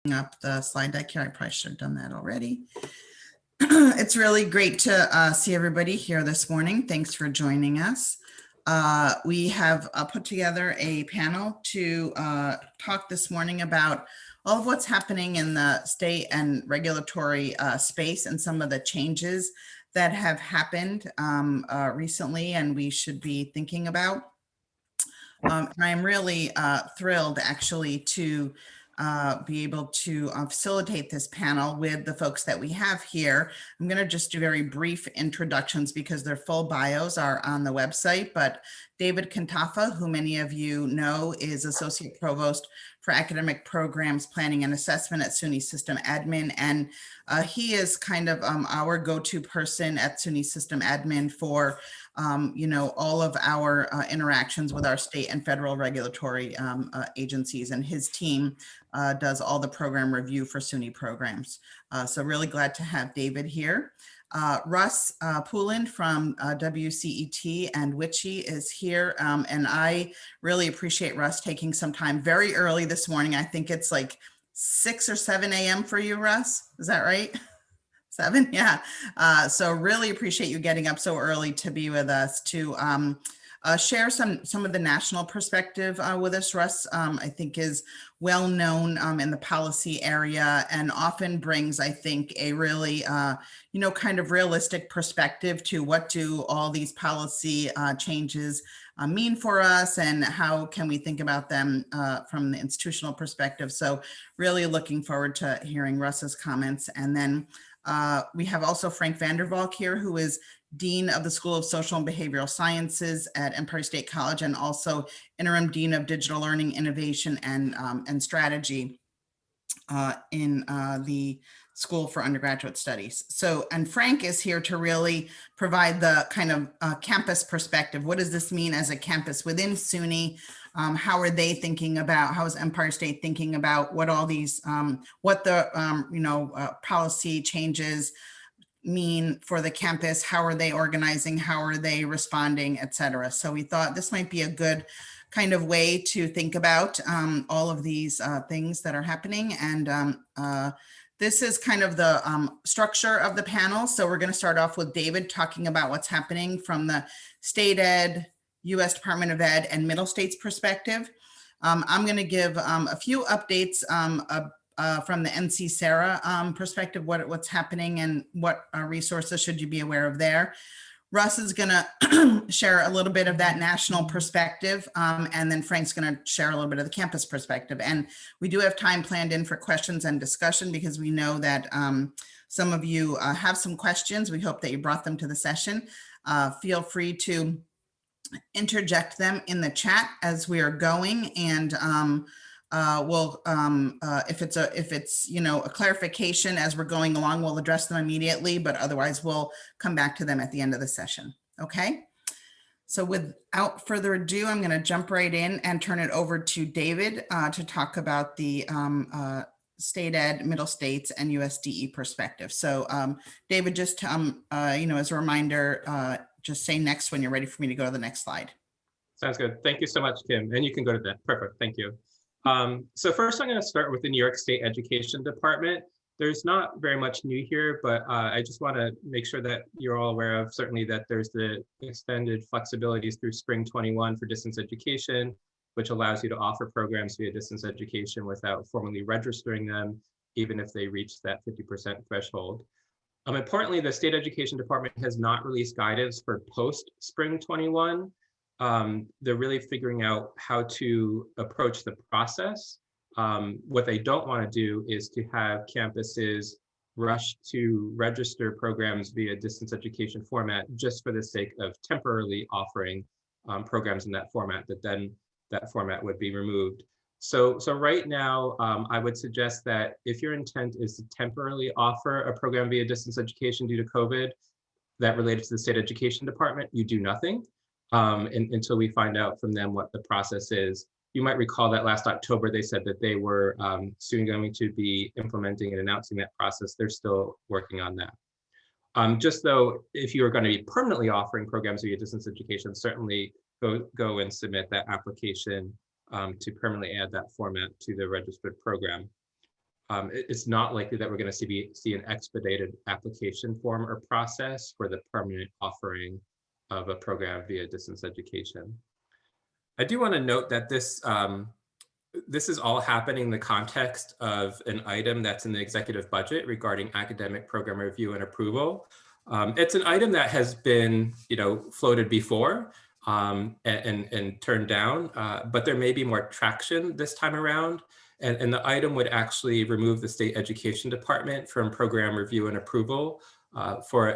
Up the slide deck here. I probably should have done that already. It's really great to see everybody here this morning. Thanks for joining us. We have put together a panel to talk this morning about all of what's happening in the state and regulatory space and some of the changes that have happened recently and we should be thinking about. And I'm really thrilled actually to be able to facilitate this panel with the folks that we have here. I'm going to just do very brief introductions because their full bios are on the website, but David Cantaffa, who many of you know, is Associate Provost for Academic Programs, Planning and Assessment at SUNY System Admin, and he is kind of our go-to person at SUNY System Admin for all of our interactions with our state and federal regulatory agencies, and his team does all the program review for SUNY programs. So really glad to have David here. Russ Poulin from WCET and WICHE is here, and I really appreciate Russ taking some time very early this morning. I think it's like 6 or 7 a.m. for you, Russ. Is that right? 7, yeah. So really appreciate you getting up so early to be with us to share some of the national perspective with us. Russ, I think, is well known in the policy area and often brings, I think, a really, kind of realistic perspective to what do all these policy changes mean for us and how can we think about them from the institutional perspective. So really looking forward to hearing Russ's comments. And then we have also Frank VanderValk here, who is Dean of the School of Social and Behavioral Sciences at Empire State College and also Interim Dean of Digital Learning, Innovation, and Strategy in the School for Undergraduate Studies. So, and Frank is here to really provide the kind of campus perspective. What does this mean as a campus within SUNY? How are they thinking about, how is Empire State thinking about what all these, what the, policy changes mean for the campus? How are they organizing? How are they responding, et cetera? So we thought this might be a good kind of way to think about all of these things that are happening. And this is kind of the structure of the panel. So we're going to start off with David talking about what's happening from the state ed, U.S. Department of Ed, and Middle States perspective. I'm going to give a few updates from the NC SARA perspective, what's happening and what resources should you be aware of there. Russ is going to share a little bit of that national perspective, and then Frank's going to share a little bit of the campus perspective. And we do have time planned in for questions and discussion because we know that some of you have some questions. We hope that you brought them to the session. Feel free to interject them in the chat as we are going, and we'll if it's a clarification as we're going along, we'll address them immediately, but otherwise we'll come back to them at the end of the session. Okay, so without further ado, I'm going to jump right in and turn it over to David to talk about the state ed, middle states, and USDE perspective. So David, just as a reminder, just say next when you're ready for me to go to the next slide. Sounds good. Thank you so much, Kim. And you can go to that. Perfect. Thank you. So first, I'm going to start with the New York State Education Department. There's not very much new here, but I just want to make sure that you're all aware of certainly that there's the extended flexibilities through spring 21 for distance education, which allows you to offer programs via distance education without formally registering them, even if they reach that 50% threshold. Importantly, the State Education Department has not released guidance for post-spring 21. They're really figuring out how to approach the process. What they don't want to do is to have campuses rush to register programs via distance education format just for the sake of temporarily offering programs in that format, that then that format would be removed. So right now, I would suggest that if your intent is to temporarily offer a program via distance education due to COVID that related to the State Education Department, you do nothing until we find out from them what the process is. You might recall that last October, they said that they were soon going to be implementing and announcing that process. They're still working on that. Just though, if you are going to be permanently offering programs via distance education, certainly go and submit that application to permanently add that format to the registered program. it's not likely that we're going to see an expedited application form or process for the permanent offering of a program via distance education. I do want to note that this is all happening in the context of an item that's in the executive budget regarding academic program review and approval. It's an item that has been, floated before and turned down, but there may be more traction this time around. And the item would actually remove the state education department from program review and approval for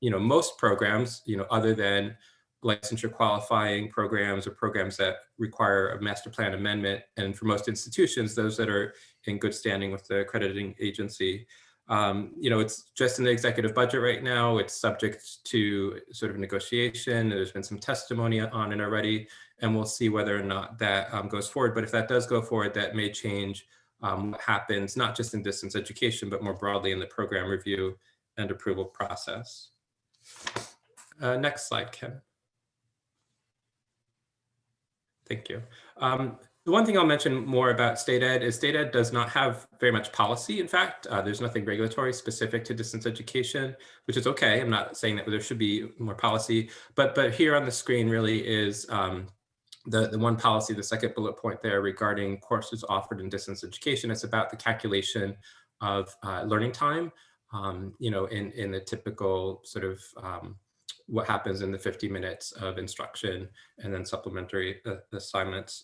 most programs, other than licensure qualifying programs or programs that require a master plan amendment. And for most institutions, those that are in good standing with the accrediting agency. It's just in the executive budget right now. It's subject to sort of negotiation. There's been some testimony on it already, and we'll see whether or not that goes forward. But if that does go forward, that may change what happens, not just in distance education, but more broadly in the program review and approval process. Next slide, Kim. Thank you. The one thing I'll mention more about state ed is state ed does not have very much policy. In fact, there's nothing regulatory specific to distance education, which is okay. I'm not saying that there should be more policy, but here on the screen really is the one policy, the second bullet point there regarding courses offered in distance education. It's about the calculation of learning time, in the typical sort of what happens in the 50 minutes of instruction and then supplementary assignments.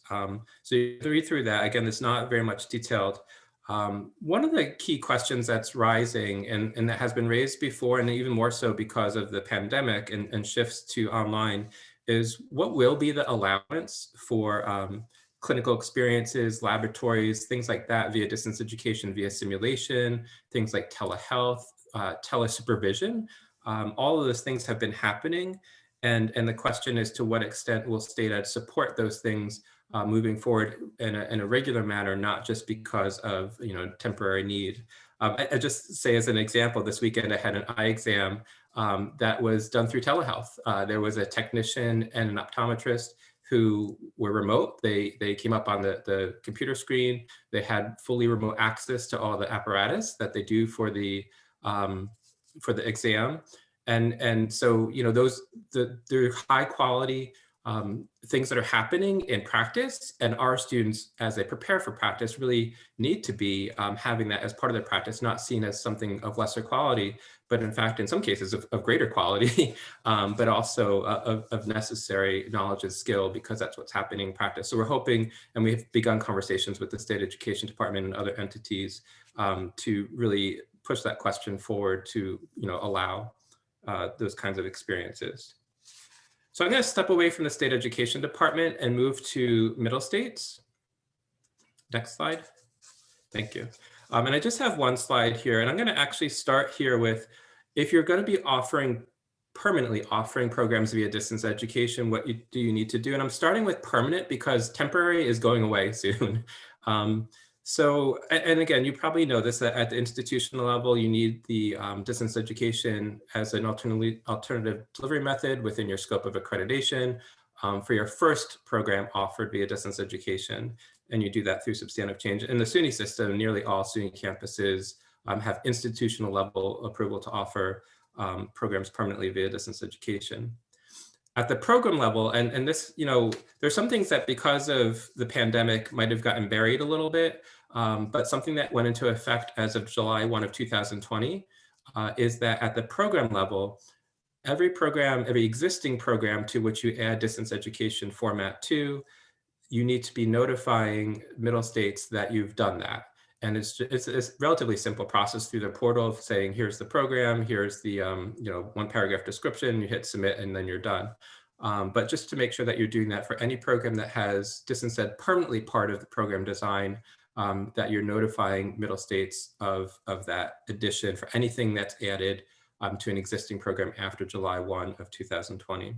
So you can read through that. Again, it's not very much detailed. One of the key questions that's rising and that has been raised before, and even more so because of the pandemic and shifts to online, is what will be the allowance for clinical experiences, laboratories, things like that via distance education, via simulation, things like telehealth, telesupervision. All of those things have been happening. And the question is, to what extent will state ed support those things moving forward in a regular manner, not just because of temporary need. I just say as an example, this weekend I had an eye exam that was done through telehealth. There was a technician and an optometrist who were remote. They came up on the computer screen. They had fully remote access to all the apparatus that they do for the exam. And so, they're high quality things that are happening in practice, and our students, as they prepare for practice, really need to be having that as part of their practice, not seen as something of lesser quality, but in fact, in some cases of greater quality, but also of necessary knowledge and skill, because that's what's happening in practice. So we're hoping, and we've begun conversations with the state education department and other entities to really push that question forward to allow those kinds of experiences. So I'm going to step away from the state education department and move to middle states. Next slide. Thank you. And I just have one slide here, and I'm going to actually start here with, if you're going to be permanently offering programs via distance education, what do you need to do? And I'm starting with permanent because temporary is going away soon. So, and again, you probably know this, that at the institutional level, you need the distance education as an alternative delivery method within your scope of accreditation for your first program offered via distance education. And you do that through substantive change. In the SUNY system, nearly all SUNY campuses have institutional level approval to offer programs permanently via distance education. At the program level, and this, there's some things that because of the pandemic might have gotten buried a little bit, but something that went into effect as of July 1 of 2020 is that at the program level, every existing program to which you add distance education format to, you need to be notifying middle states that you've done that. And it's a relatively simple process through the portal of saying, here's the program, here's the one paragraph description, you hit submit, and then you're done. But just to make sure that you're doing that for any program that has distance ed permanently part of the program design, that you're notifying middle states of that addition for anything that's added to an existing program after July 1 of 2020.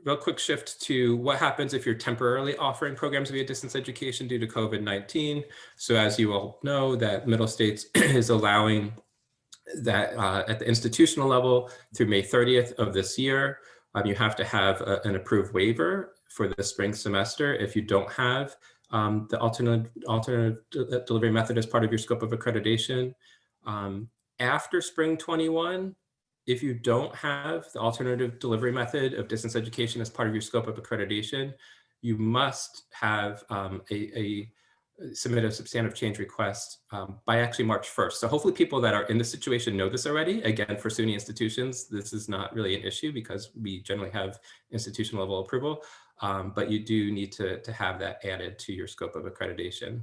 Real quick shift to what happens if you're temporarily offering programs via distance education due to COVID-19. So as you all know, that middle states is allowing that at the institutional level through May 30th of this year, you have to have an approved waiver for the spring semester. If you don't have The alternative delivery method is part of your scope of accreditation. After spring 21, if you don't have the alternative delivery method of distance education as part of your scope of accreditation, you must have submit a substantive change request by actually March 1st. So hopefully people that are in this situation know this already. Again, for SUNY institutions, this is not really an issue because we generally have institution level approval, but you do need to have that added to your scope of accreditation.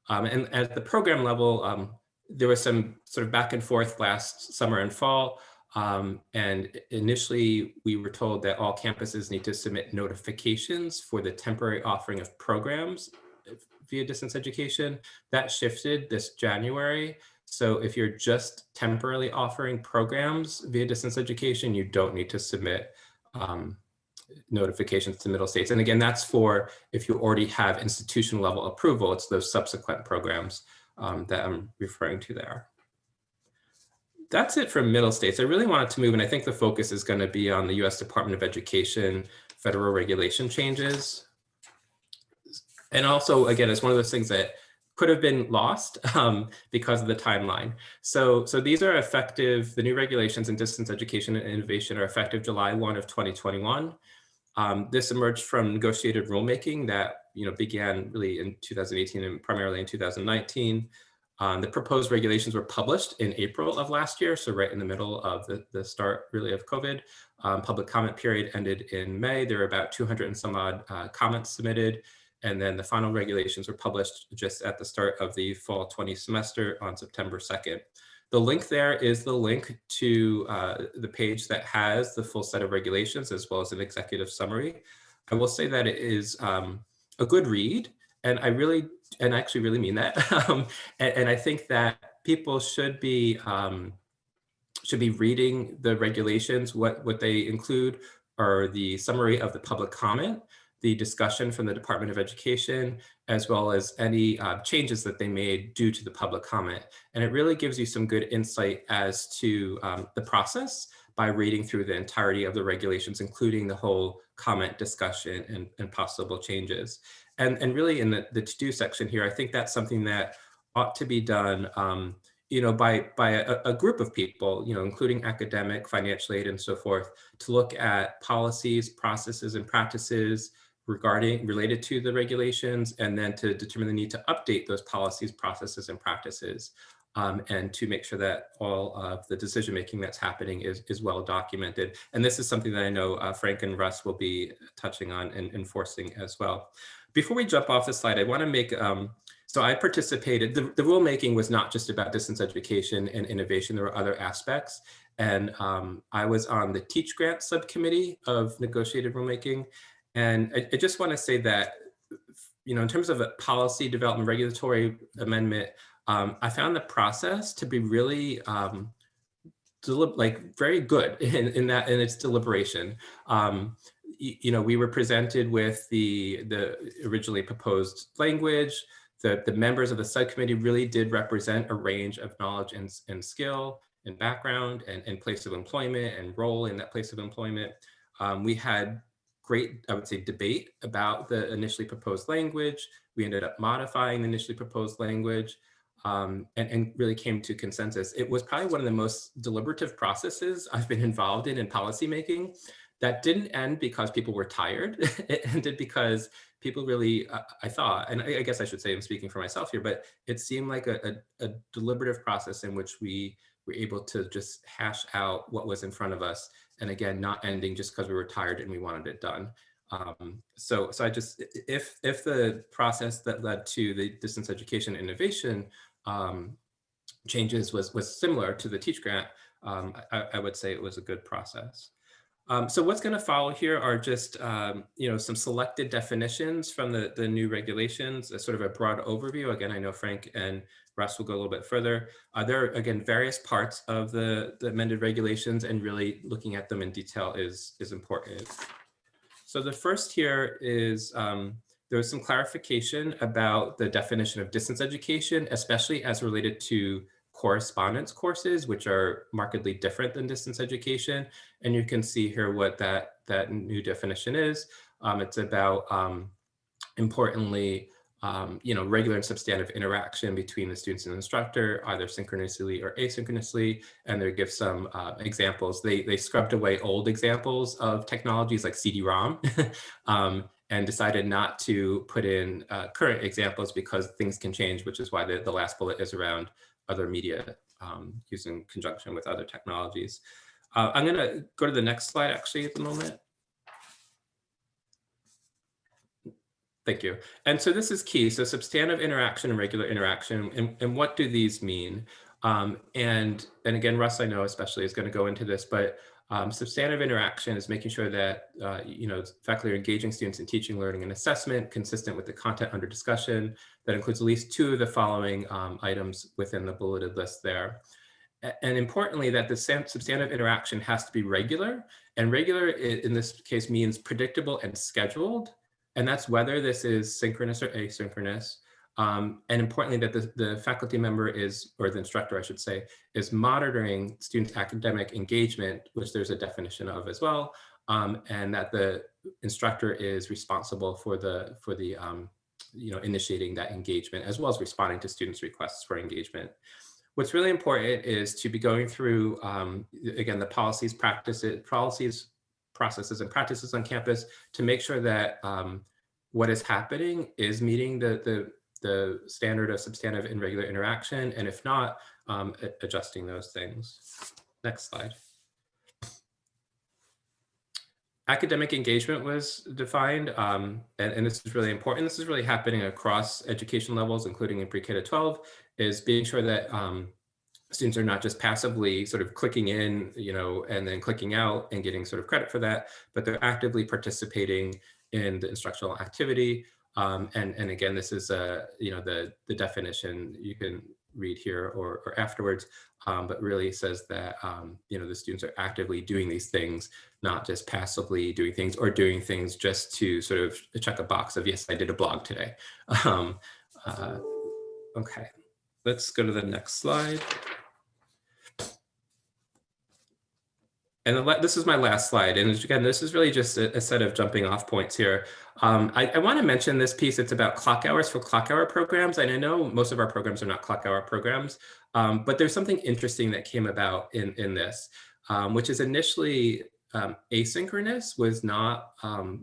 And at the program level, there was some sort of back and forth last summer and fall. And initially we were told that all campuses need to submit notifications for the temporary offering of programs via distance education. That shifted this January. So if you're just temporarily offering programs via distance education, you don't need to submit notifications to middle states. And again, that's for if you already have institution level approval, it's those subsequent programs that I'm referring to there. That's it for middle states. I really wanted to move, and I think the focus is going to be on the US Department of Education federal regulation changes. And also, again, it's one of those things that could have been lost because of the timeline. So these are effective, the new regulations in distance education and innovation are effective July 1 of 2021. This emerged from negotiated rulemaking that began really in 2018 and primarily in 2019. The proposed regulations were published in April of last year, so right in the middle of the start really of COVID. Public comment period ended in May. There were about 200 and some odd comments submitted. And then the final regulations were published just at the start of the fall 20 semester on September 2nd. The link there is the link to the page that has the full set of regulations as well as an executive summary. I will say that it is a good read, and I actually really mean that. And I think that people should be reading the regulations. What they include are the summary of the public comment, the discussion from the Department of Education, as well as any changes that they made due to the public comment. And it really gives you some good insight as to the process by reading through the entirety of the regulations, including the whole comment discussion and possible changes. And really in the to-do section here, I think that's something that ought to be done by a group of people, including academic, financial aid, and so forth, to look at policies, processes, and practices related to the regulations, and then to determine the need to update those policies, processes, and practices, and to make sure that all of the decision-making that's happening is well documented. And this is something that I know Frank and Russ will be touching on and enforcing as well. Before we jump off the slide, I want to make, so I participated, the rulemaking was not just about distance education and innovation, there were other aspects. And I was on the Teach Grant subcommittee of negotiated rulemaking. And I just want to say that, in terms of a policy development, regulatory amendment, I found the process to be really very good in its deliberation. We were presented with the originally proposed language. The members of the subcommittee really did represent a range of knowledge and skill and background and place of employment and role in that place of employment. We had great, I would say, debate about the initially proposed language. We ended up modifying the initially proposed language and really came to consensus. It was probably one of the most deliberative processes I've been involved in policymaking. That didn't end because people were tired. It ended because people really, I thought, and I guess I should say I'm speaking for myself here, but it seemed like a deliberative process in which we were able to just hash out what was in front of us. And again, not ending just because we were tired and we wanted it done. So I just, if the process that led to the distance education innovation changes was similar to the Teach Grant, I would say it was a good process. So what's going to follow here are just some selected definitions from the new regulations, a sort of a broad overview. Again, I know Frank and Russ will go a little bit further. There are, again, various parts of the amended regulations, and really looking at them in detail is important. So the first here is there was some clarification about the definition of distance education, especially as related to correspondence courses, which are markedly different than distance education. And you can see here what that new definition is. It's about, importantly, regular and substantive interaction between the students and the instructor, either synchronously or asynchronously, and they give some examples. They scrubbed away old examples of technologies like CD-ROM and decided not to put in current examples because things can change, which is why the last bullet is around other media used in conjunction with other technologies. I'm going to go to the next slide actually at the moment. Thank you. And so this is key. So substantive interaction and regular interaction, and what do these mean? And again, Russ, I know especially is going to go into this, but substantive interaction is making sure that faculty are engaging students in teaching, learning, and assessment consistent with the content under discussion. That includes at least 2 of the following items within the bulleted list there. And importantly, that the substantive interaction has to be regular, and regular in this case means predictable and scheduled. And that's whether this is synchronous or asynchronous. And importantly, that the faculty member is, or the instructor, I should say, is monitoring students' academic engagement, which there's a definition of as well, and that the instructor is responsible for initiating that engagement, as well as responding to students' requests for engagement. What's really important is to be going through, again, the policies, processes and practices on campus to make sure that what is happening is meeting the standard of substantive and regular interaction, and if not, adjusting those things. Next slide. Academic engagement was defined, and this is really important. This is really happening across education levels, including in pre-K to 12, is being sure that students are not just passively sort of clicking in, and then clicking out and getting sort of credit for that, but they're actively participating in the instructional activity. And again, this is the definition you can read here or afterwards, but really says that the students are actively doing these things, not just passively doing things or doing things just to sort of check a box of, yes, I did a blog today. Okay, let's go to the next slide. And this is my last slide. And again, this is really just a set of jumping off points here. I want to mention this piece. It's about clock hours for clock hour programs. And I know most of our programs are not clock hour programs, but there's something interesting that came about in this, which is initially asynchronous was not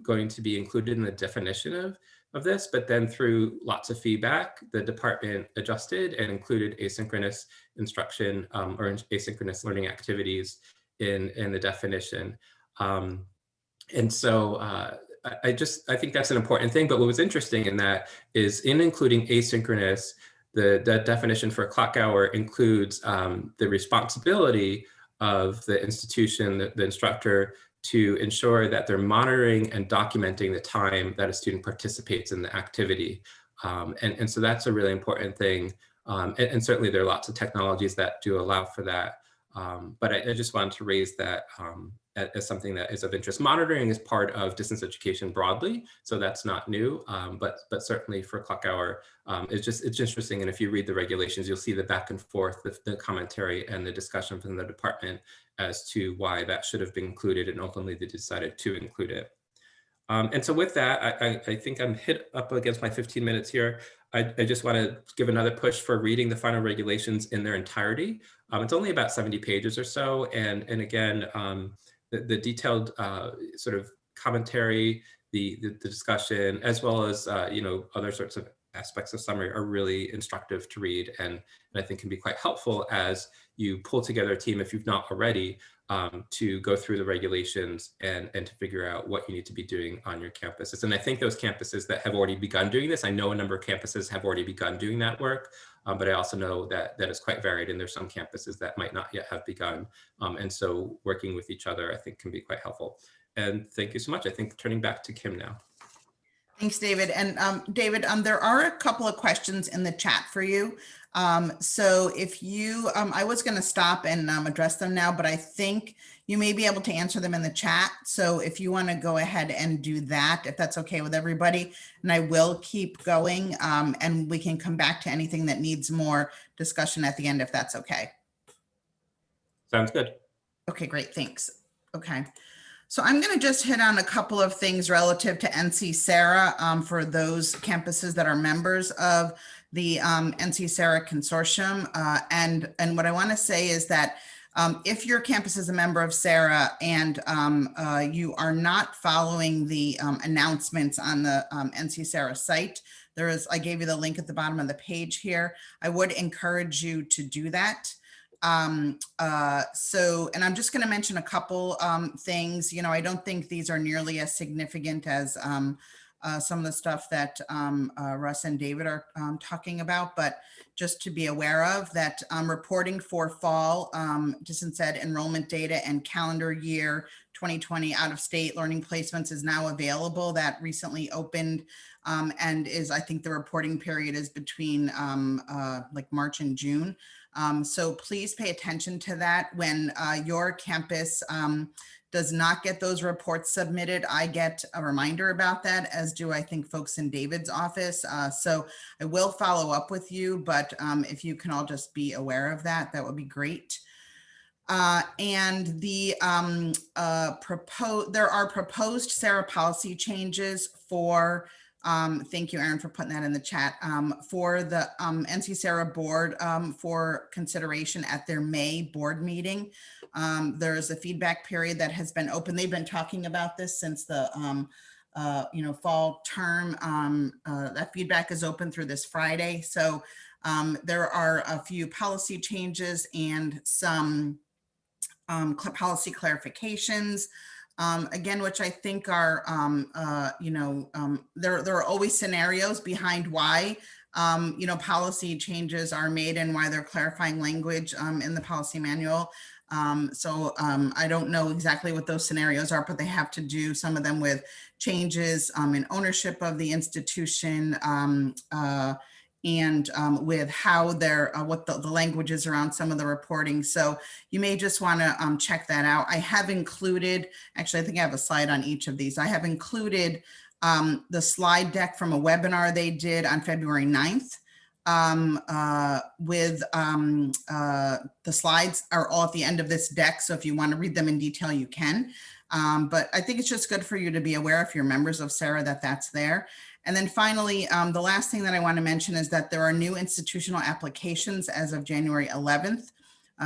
going to be included in the definition of this, but then through lots of feedback, the department adjusted and included asynchronous instruction or asynchronous learning activities in the definition. And so I think that's an important thing. But what was interesting in that is in including asynchronous, the definition for clock hour includes the responsibility of the institution, the instructor, to ensure that they're monitoring and documenting the time that a student participates in the activity. And so that's a really important thing. And certainly there are lots of technologies that do allow for that. But I just wanted to raise that as something that is of interest. Monitoring is part of distance education broadly, so that's not new, but certainly for clock hour, it's interesting. And if you read the regulations, you'll see the back and forth, the commentary and the discussion from the department as to why that should have been included, and ultimately they decided to include it. And so with that, I think I'm hit up against my 15 minutes here. I just want to give another push for reading the final regulations in their entirety. It's only about 70 pages or so. And again, the detailed sort of commentary, the discussion, as well as other sorts of aspects of summary are really instructive to read, and I think can be quite helpful as you pull together a team, if you've not already, to go through the regulations and to figure out what you need to be doing on your campuses. And I think those campuses that have already begun doing this, I know a number of campuses have already begun doing that work, but I also know that it's quite varied, and there's some campuses that might not yet have begun. And so working with each other, I think, can be quite helpful. And thank you so much. I think turning back to Kim now. Thanks, David. And David, there are a couple of questions in the chat for you. So if you, I was going to stop and address them now, but I think you may be able to answer them in the chat. So if you want to go ahead and do that, if that's okay with everybody, and I will keep going, and we can come back to anything that needs more discussion at the end, if that's okay. Sounds good. Okay, great. Thanks. Okay. So I'm going to just hit on a couple of things relative to NC Sarah for those campuses that are members of the NC Sarah Consortium. And what I want to say is that if your campus is a member of Sarah and you are not following the announcements on the NC Sarah site, I gave you the link at the bottom of the page here. I would encourage you to do that. And I'm just going to mention a couple things. You know, I don't think these are nearly as significant as some of the stuff that Russ and David are talking about, but just to be aware of that reporting for fall distance ed enrollment data and calendar year 2020 out-of-state learning placements is now available. That recently opened and I think the reporting period is between like March and June. So please pay attention to that. When your campus does not get those reports submitted, I get a reminder about that, as do I think folks in David's office. So I will follow up with you, but if you can all just be aware of that, that would be great. And the there are proposed Sarah policy changes for thank you, Erin, for putting that in the chat, for the NC Sarah board for consideration at their May board meeting. There's a feedback period that has been open. They've been talking about this since the fall term. That feedback is open through this Friday. So there are a few policy changes and some policy clarifications. Again, which I think are, there are always scenarios behind why, policy changes are made and why they're clarifying language in the policy manual. I don't know exactly what those scenarios are, but they have to do some of them with changes in ownership of the institution, and with how they're, what the language is around some of the reporting. So you may just want to check that out. I have included, actually, I think I have a slide on each of these. I have included the slide deck from a webinar they did on February 9th. The slides are all at the end of this deck. So if you want to read them in detail, you can. But I think it's just good for you to be aware, if you're members of Sarah, that that's there. And then finally, the last thing that I want to mention is that there are new institutional applications as of January 11th.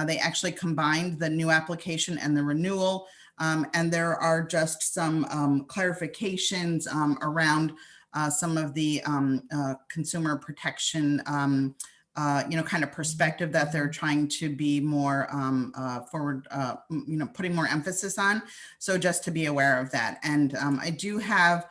They actually combined the new application and the renewal. And there are just some clarifications around some of the consumer protection, kind of perspective that they're trying to be more forward, putting more emphasis on. So just to be aware of that. And I do have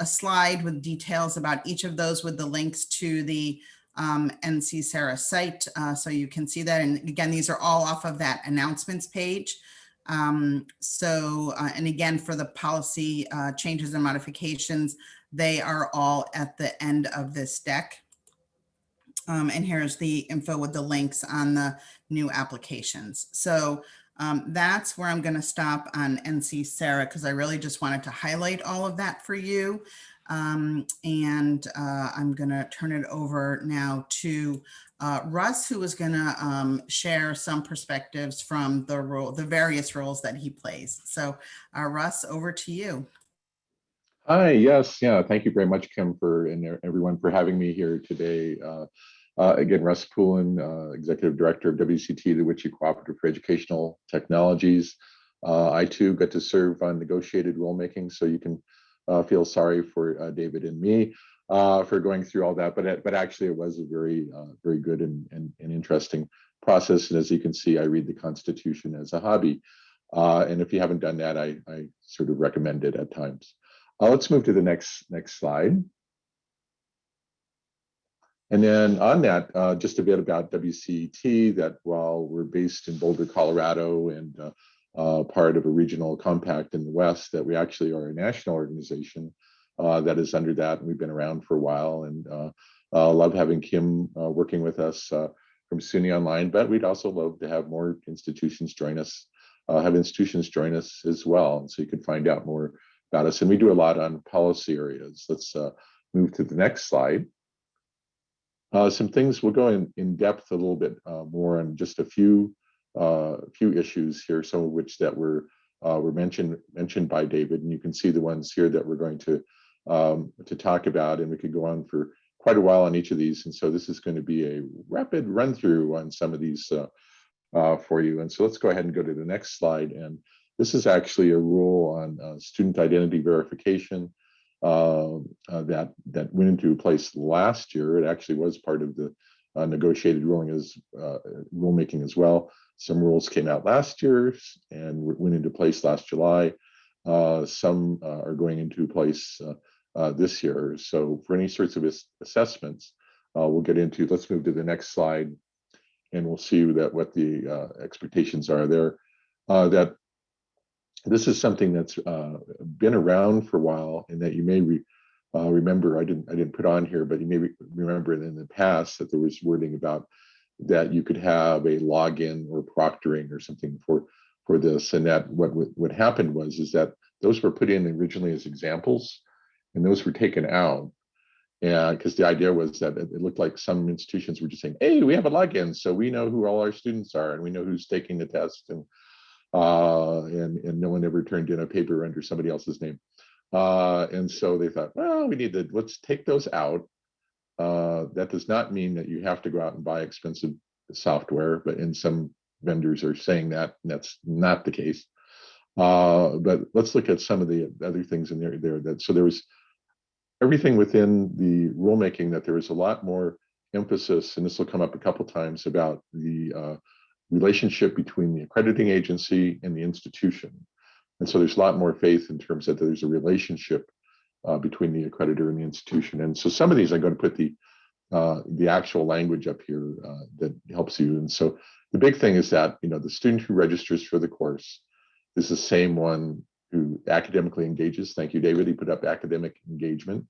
a slide with details about each of those with the links to the NC Sarah site. So you can see that. And again, these are all off of that announcements page. And again, for the policy changes and modifications, they are all at the end of this deck. And here's the info with the links on the new applications. So that's where I'm going to stop on NC Sarah, because I really just wanted to highlight all of that for you. I'm going to turn it over now to Russ, who is going to share some perspectives from the various roles that he plays. So Russ, over to you. Hi, yes, yeah, thank you very much, Kim, and everyone for having me here today. Again, Russ Poulin, Executive Director of WCET, the WICHE Cooperative for Educational Technologies. I too get to serve on negotiated rulemaking, so you can feel sorry for David and me for going through all that. But actually, it was a very good and interesting process. And as you can see, I read the Constitution as a hobby. And if you haven't done that, I sort of recommend it at times. Let's move to the next slide. And then on that, just a bit about WCET, that while we're based in Boulder, Colorado, and part of a regional compact in the West, that we actually are a national organization that is under that, and we've been around for a while, and love having Kim working with us from SUNY Online, but we'd also love to have more institutions join us, have institutions join us as well, and so you can find out more about us. And we do a lot on policy areas. Let's move to the next slide. Some things, we'll go in depth a little bit more on just a few issues here, some of which that were were mentioned by David, and you can see the ones here that we're going to talk about, and we could go on for quite a while on each of these. And so this is going to be a rapid run through on some of these for you. And so let's go ahead and go to the next slide. And this is actually a rule on student identity verification that went into place last year. It actually was part of the negotiated rulemaking as well. Some rules came out last year and went into place last July. Some are going into place this year. So for any sorts of assessments, we'll get into. Let's move to the next slide, and we'll see that what the expectations are there. That this is something that's been around for a while, and that you may remember. I didn't put on here, but you may remember in the past that there was wording about that you could have a login or proctoring or something for this, and that what happened is that those were put in originally as examples, and those were taken out. And because the idea was that it looked like some institutions were just saying, hey, we have a login, so we know who all our students are, and we know who's taking the test, and no one ever turned in a paper under somebody else's name. And so they thought, well, let's take those out. That does not mean that you have to go out and buy expensive software, and some vendors are saying that, and that's not the case. But let's look at some of the other things in there. So there was everything within the rulemaking that there was a lot more emphasis, and this will come up a couple times, about the relationship between the accrediting agency and the institution. And so there's a lot more faith in terms of that there's a relationship between the accreditor and the institution. And so some of these I'm going to put the actual language up here that helps you. And so the big thing is that the student who registers for the course is the same one who academically engages. Thank you, David. He put up academic engagement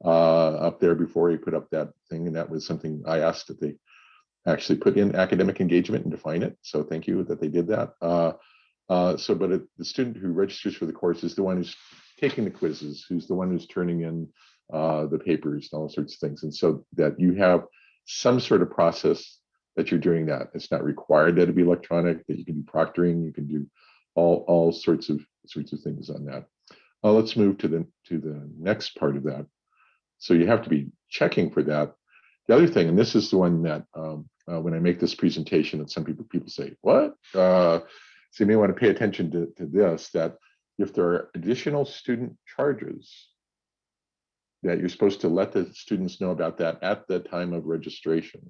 up there before he put up that thing, and that was something I asked that they actually put in academic engagement and define it. So thank you that they did that. The student who registers for the course is the one who's taking the quizzes, who's the one who's turning in the papers and all sorts of things. And so that you have some sort of process that you're doing that. It's not required that it be electronic, that you can do proctoring, you can do all sorts of things on that. Let's move to the next part of that. So you have to be checking for that. The other thing, and this is the one that when I make this presentation, that some people say, what? So you may want to pay attention to this, that if there are additional student charges, that you're supposed to let the students know about that at the time of registration.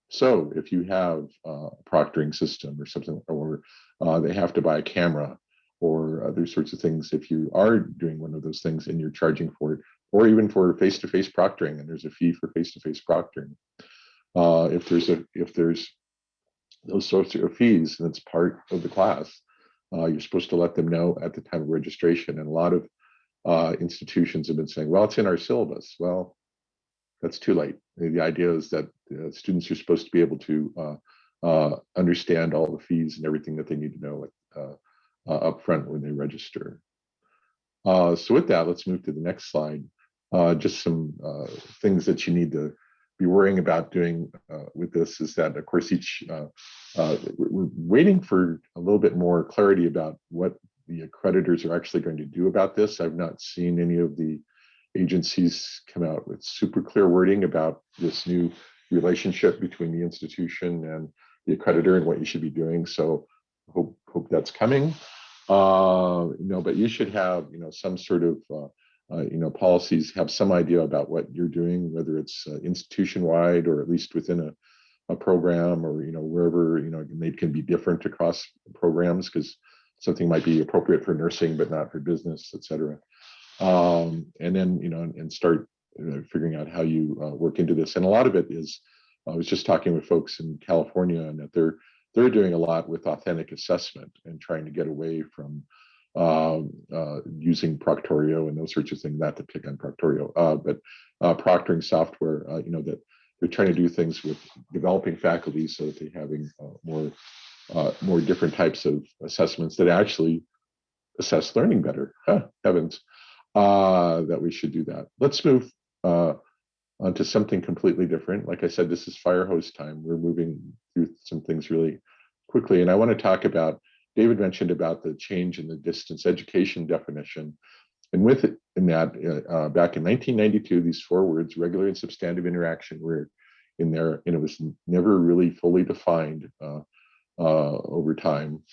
So if you have a proctoring system or something, or they have to buy a camera or other sorts of things, if you are doing one of those things and you're charging for it, or even for face-to-face proctoring, and there's a fee for face-to-face proctoring. If there's those sorts of fees, and it's part of the class, you're supposed to let them know at the time of registration. And a lot of institutions have been saying, well, it's in our syllabus. Well, that's too late. The idea is that students are supposed to be able to understand all the fees and everything that they need to know up front when they register. So with that, let's move to the next slide. Just some things that you need to be worrying about doing with this is that, of course, we're waiting for a little bit more clarity about what the accreditors are actually going to do about this. I've not seen any of the agencies come out with super clear wording about this new relationship between the institution and the accreditor and what you should be doing. So hope that's coming. But you should have some sort of policies, have some idea about what you're doing, whether it's institution-wide or at least within a program, or wherever they can be different across programs, because something might be appropriate for nursing but not for business, et cetera. And then and start figuring out how you work into this. And a lot of it is, I was just talking with folks in California, and that they're doing a lot with authentic assessment and trying to get away from using Proctorio and those sorts of things, not to pick on Proctorio, but proctoring software, that they're trying to do things with developing faculty so that they're having more different types of assessments that actually assess learning better. Heavens, that we should do that. Let's move onto something completely different. Like I said, this is fire hose time. We're moving through some things really quickly, and I want to talk about David mentioned about the change in the distance education definition. And with it, in that, back in 1992, these 4 words, regular and substantive interaction, were in there, and it was never really fully defined over time.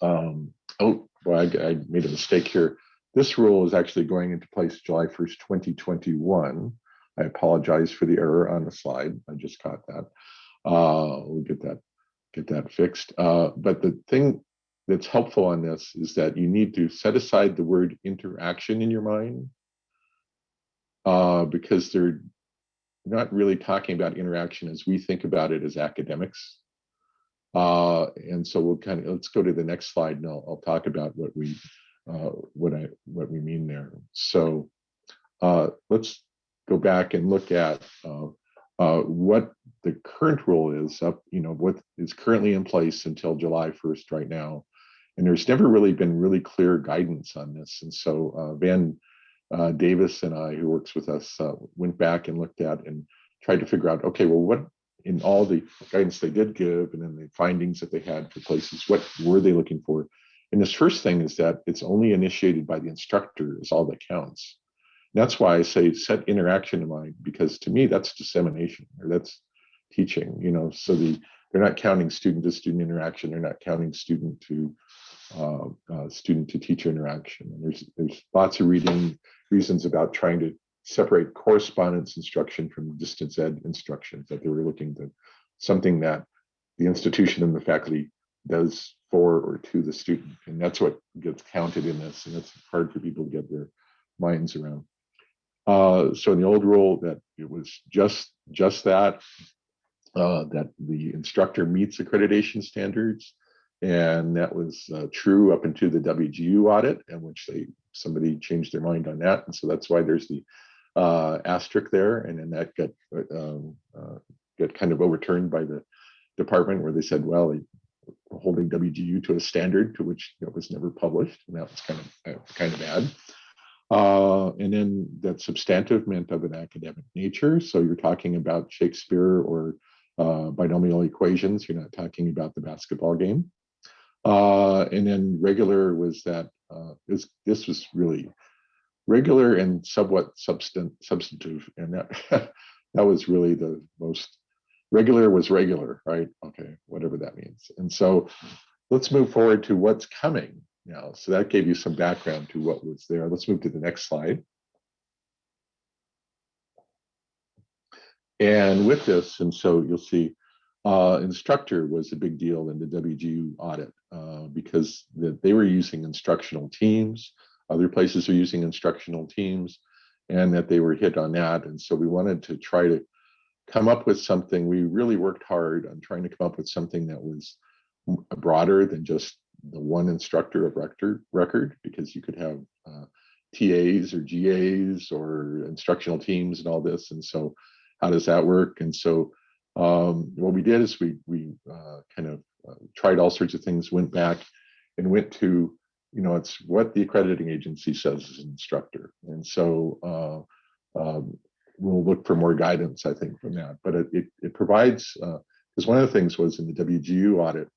Oh, well, I made a mistake here. This rule is actually going into place July 1st, 2021. I apologize for the error on the slide. I just caught that. We'll get that fixed. But the thing that's helpful on this is that you need to set aside the word interaction in your mind, because they're not really talking about interaction as we think about it as academics. And so we'll let's go to the next slide, and I'll talk about what we mean there. So let's go back and look at what the current rule is, what is currently in place until July 1st right now. And there's never really been really clear guidance on this. And so Van Davis and I, who works with us, went back and looked at and tried to figure out, okay, well, what in all the guidance they did give and then the findings that they had for places, what were they looking for? And this first thing is that it's only initiated by the instructor is all that counts. And that's why I say set interaction in mind, because to me, that's dissemination, or that's teaching, so they're not counting student to student interaction. They're not counting student to teacher interaction. And there's lots of reasons about trying to separate correspondence instruction from distance ed instruction, that they were looking to something that the institution and the faculty does for or to the student. And that's what gets counted in this. And that's hard for people to get their minds around. So in the old rule, that it was just that the instructor meets accreditation standards. And that was true up into the WGU audit, in which somebody changed their mind on that. And so that's why there's the asterisk there. And then that got kind of overturned by the department, where they said, well, holding WGU to a standard to which it was never published. And that was kind of bad. And then that substantive meant of an academic nature. So you're talking about Shakespeare or binomial equations. You're not talking about the basketball game. And then regular was that this was really regular and somewhat substantive. And that was really the most regular was regular, right? Okay, whatever that means. And so let's move forward to what's coming now. So that gave you some background to what was there. Let's move to the next slide. And with this, and so you'll see instructor was a big deal in the WGU audit because they were using instructional teams. Other places are using instructional teams, and that they were hit on that. And so we wanted to try to come up with something. We really worked hard on trying to come up with something that was broader than just the one instructor of record, because you could have TAs or GAs or instructional teams and all this. And so how does that work? And so what we did is we kind of tried all sorts of things, went back and went to, it's what the accrediting agency says as an instructor. And so we'll look for more guidance, I think, from that. But it provides, because one of the things was in the WGU audit,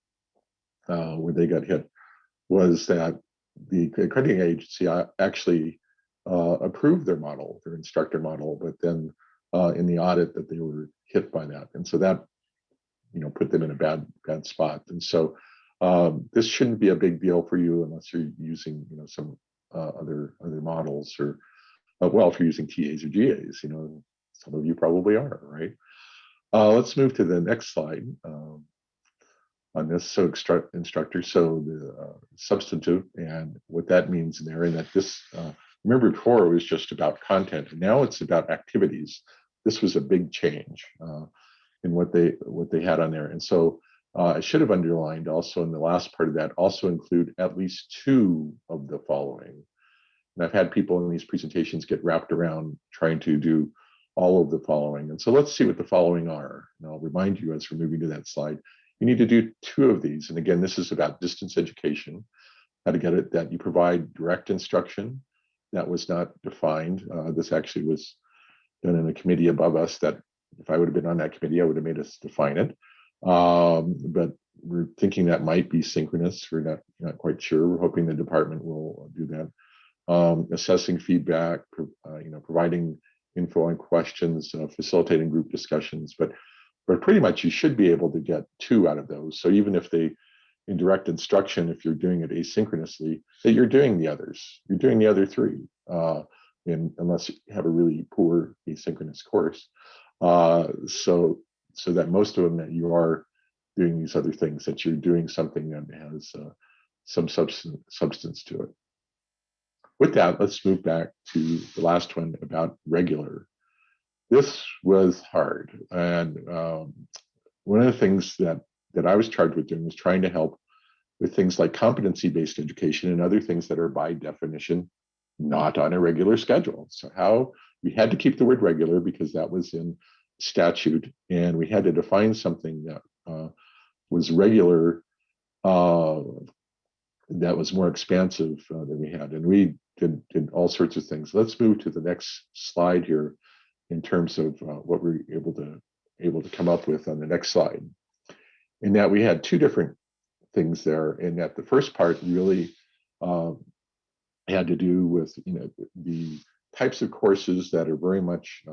where they got hit, was that the accrediting agency actually approved their model, their instructor model, but then in the audit that they were hit by that. And so that, put them in a bad spot. And so this shouldn't be a big deal for you unless you're using, some other models, or well, if you're using TAs or GAs, some of you probably are, right? Let's move to the next slide on this. So instructor, so the substantive and what that means there, and that this, remember before it was just about content, and now it's about activities. This was a big change in what they had on there. And so I should have underlined also in the last part of that, also include at least 2 of the following. And I've had people in these presentations get wrapped around trying to do all of the following. And so let's see what the following are. And I'll remind you as we're moving to that slide, you need to do 2 of these. And again, this is about distance education, how to get it, that you provide direct instruction. That was not defined. This actually was done in a committee above us that if I would have been on that committee, I would have made us define it. But we're thinking that might be synchronous. We're not quite sure. We're hoping the department will do that. Assessing feedback, providing info and questions, facilitating group discussions, but pretty much you should be able to get 2 out of those. So even if in direct instruction, if you're doing it asynchronously, that you're doing the others. You're doing the other 3, unless you have a really poor asynchronous course. So that most of them that you are doing these other things, that you're doing something that has some substance to it. With that, let's move back to the last one about regular. This was hard. And one of the things that I was charged with doing was trying to help with things like competency-based education and other things that are by definition not on a regular schedule. So how we had to keep the word regular because that was in statute, and we had to define something that was regular, that was more expansive than we had. And we did all sorts of things. Let's move to the next slide here in terms of what we're able to come up with on the next slide. In that we had 2 different things there, and that the first part really had to do with the types of courses that are very much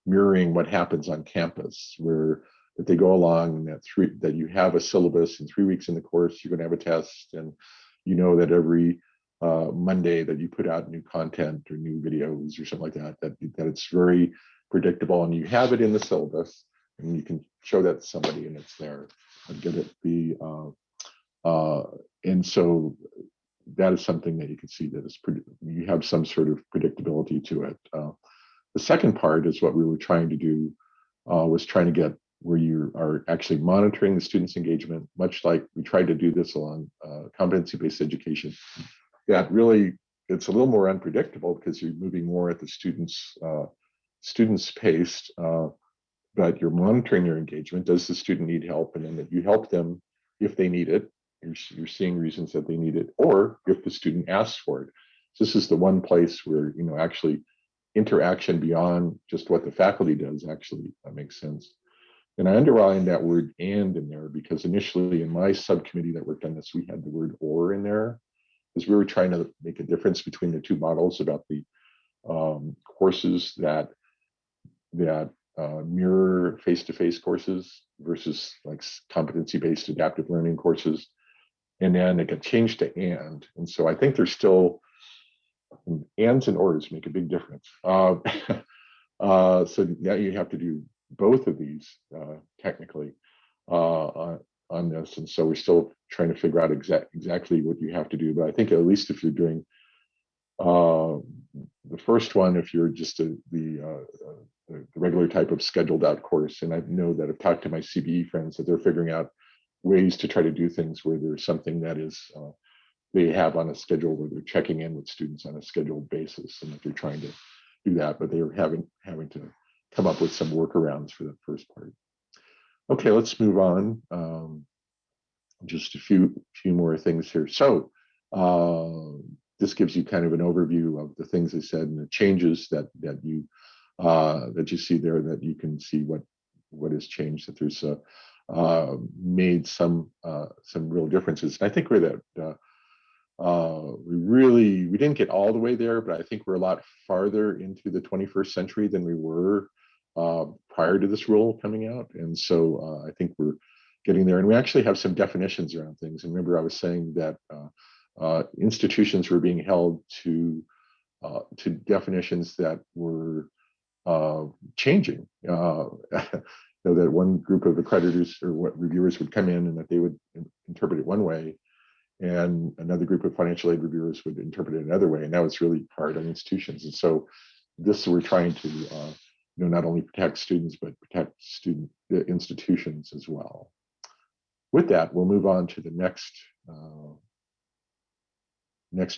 mirroring what happens on campus, where that they go along and that you have a syllabus, and 3 weeks in the course you're going to have a test, and that every Monday that you put out new content or new videos or something like that, that it's very predictable, and you have it in the syllabus, and you can show that to somebody and it's there and get it be. And so that is something that you can see that is you have some sort of predictability to it. The second part is what we were trying to do, was trying to get where you are actually monitoring the students' engagement, much like we tried to do this along competency-based education. That really, it's a little more unpredictable because you're moving more at the students' pace, but you're monitoring their engagement. Does the student need help? And then that you help them if they need it. You're seeing reasons that they need it, or if the student asks for it. So this is the one place where actually interaction beyond just what the faculty does actually makes sense. And I underlined that word "and" in there because initially in my subcommittee that worked on this, we had the word "or" in there because we were trying to make a difference between the 2 models about the courses that mirror face-to-face courses versus like competency-based adaptive learning courses. And then it got changed to "and." And so I think there's still ands and ors make a big difference. So now you have to do both of these technically on this. And so we're still trying to figure out exactly what you have to do. But I think at least if you're doing the first one, if you're just the regular type of scheduled out course, and I know that I've talked to my CBE friends that they're figuring out ways to try to do things where there's something that is they have on a schedule where they're checking in with students on a scheduled basis, and that they're trying to do that, but they're having to come up with some workarounds for the first part. Okay, let's move on. Just a few more things here. So this gives you kind of an overview of the things I said and the changes that you see there, that you can see what has changed, that there's made some real differences. And I think we're that we didn't get all the way there, but I think we're a lot farther into the 21st century than we were prior to this rule coming out. And so I think we're getting there. And we actually have some definitions around things. And remember, I was saying that institutions were being held to definitions that were changing. That one group of accreditors or reviewers would come in and that they would interpret it one way, and another group of financial aid reviewers would interpret it another way. And that was really hard on institutions. And so this, we're trying to not only protect students, but protect the institutions as well. With that, we'll move on to the next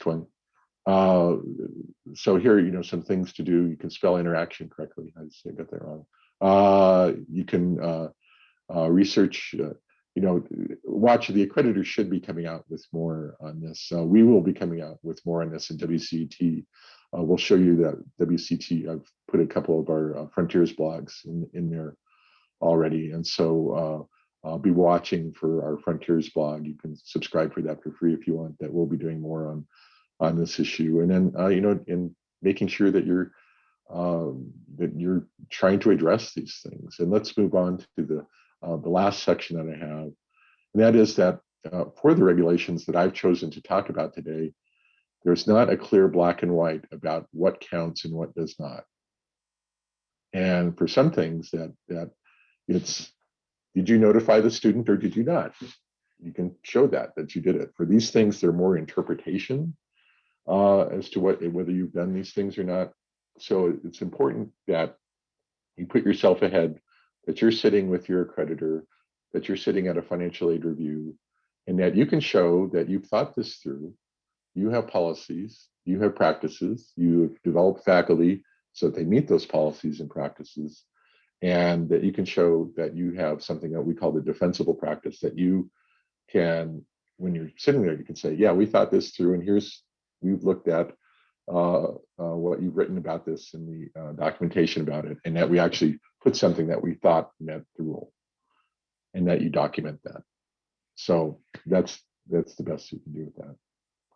one. So here, some things to do. You can spell interaction correctly. I just got that wrong. You can research, watch. The accreditor should be coming out with more on this. We will be coming out with more on this in WCET. We'll show you that WCET. I've put a couple of our Frontiers blogs in there already. And so be watching for our Frontiers blog. You can subscribe for that for free if you want. That we'll be doing more on this issue. And then in making sure that you're trying to address these things. And let's move on to the last section that I have, and that is that for the regulations that I've chosen to talk about today, there's not a clear black and white about what counts and what does not. And for some things that it's, did you notify the student or did you not? You can show that you did it. For these things, they're more interpretation as to whether you've done these things or not. So it's important that you put yourself ahead, that you're sitting with your accreditor, that you're sitting at a financial aid review, and that you can show that you've thought this through. You have policies, you have practices, you've developed faculty so that they meet those policies and practices, and that you can show that you have something that we call the defensible practice, that you can, when you're sitting there, you can say, yeah, we thought this through, and we've looked at what you've written about this in the documentation about it, and that we actually put something that we thought met the rule, and that you document that. So that's the best you can do with that.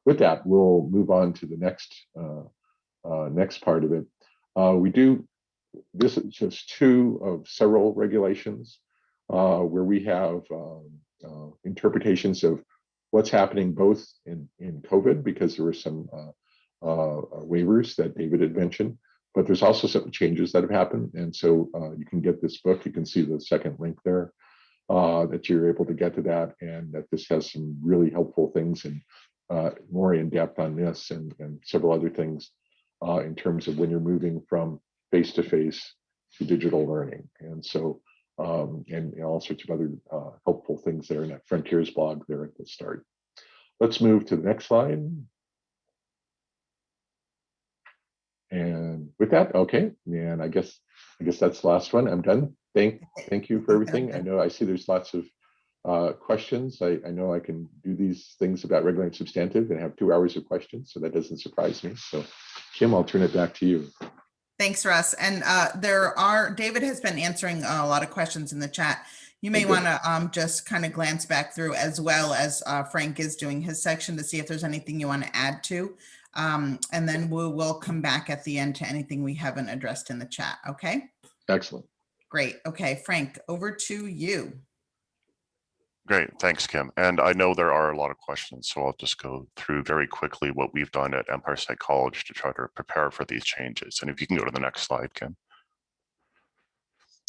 With that, we'll move on to the next part of it. This is just two of several regulations where we have interpretations of what's happening both in COVID, because there were some waivers that David had mentioned, but there's also some changes that have happened. And so you can get this book, you can see the second link there, that you're able to get to that, and that this has some really helpful things and more in depth on this and several other things in terms of when you're moving from face-to-face to digital learning. And so, and all sorts of other helpful things there in that Frontiers blog there at the start. Let's move to the next slide. And with that, okay, and I guess that's the last one. I'm done. Thank you for everything. I know I see there's lots of questions. I know I can do these things about regular and substantive and have 2 hours of questions, so that doesn't surprise me. So Kim, I'll turn it back to you. Thanks, Russ. And David has been answering a lot of questions in the chat. You may want to just kind of glance back through, as well as Frank is doing his section, to see if there's anything you want to add to. And then we'll come back at the end to anything we haven't addressed in the chat. Okay. Excellent. Great. Okay, Frank, over to you. Great, thanks, Kim. And I know there are a lot of questions, so I'll just go through very quickly what we've done at Empire State College to try to prepare for these changes. And if you can go to the next slide, Kim.